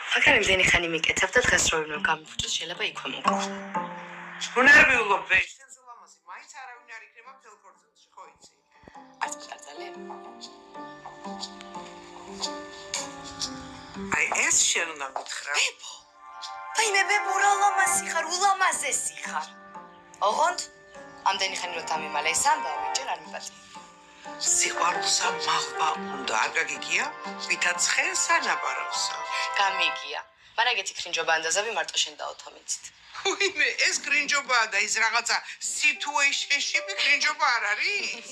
მაგრამ იმდენი ხანი მიკეთებ და დღეს რო ვინმე გამიფრჭოს შეიძლება იქვე მოკო. უნერვიულობ ვეშ სენსულამაზი მაინც არავინ არ იქნება მთელ ქორწილში ხო იცი? არც მშარდალე. აი ეს შენ უნდა მითხრა. ვაიმე ბებურა ლამაზი ხარ, ულამაზესი ხარ. ოღონდ ამდენი ხანი რო დამიმალე ეს ამბავი ჯერ არ მიპატი. სიყვარულსა მაღლა უნდა არ გაგიგია? ვითაც ხეს ანაბარავსა. გამიგია. მაგრამ ეგეთი ქრინჯობა ანდაზები მარტო შენ დაოთომიცით. უიმე ეს კრინჯობაა და ის რაღაცა სიტუეიშენში კრინჯობა არ არის?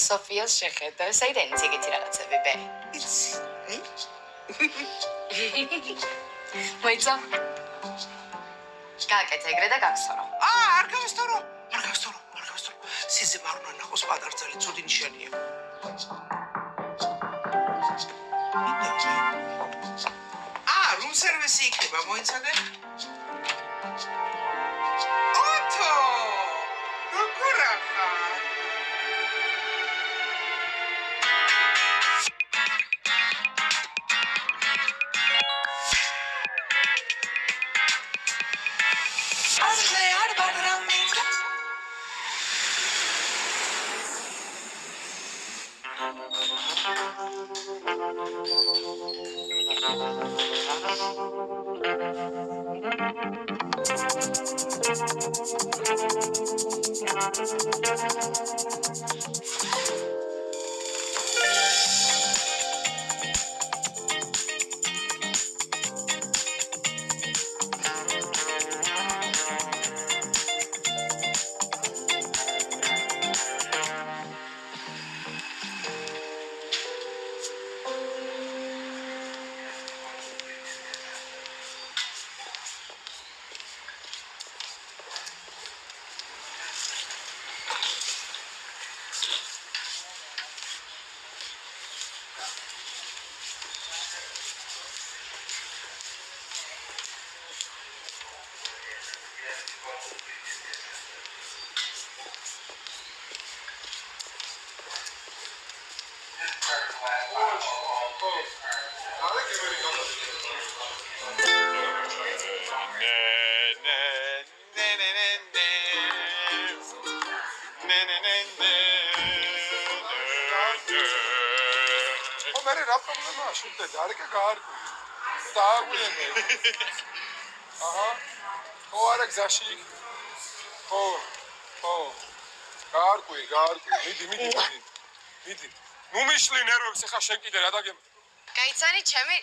სოფიას შეხედა, საიდანიც ეგეთი რაღაცები ბე. იცი, მოიცა. გააკეთე ეგრე და გაგსორო. არ გავსწორო. სიზი მარუნა ნახოს პატარძალი ცუდი ნიშანია. რუმ სერვისი იქნება, მოიცადე? ოთო! როგორ ახარ? მერე რა პრობლემაა შევდეთ არეკა გაარკვი დააგვიანე აჰა ხო არა გზაში ხო გაარკვი მიდი ნუ მიშლი ნერვებს ახლა შენ კიდე რა დაგემ გაიცანი ჩემი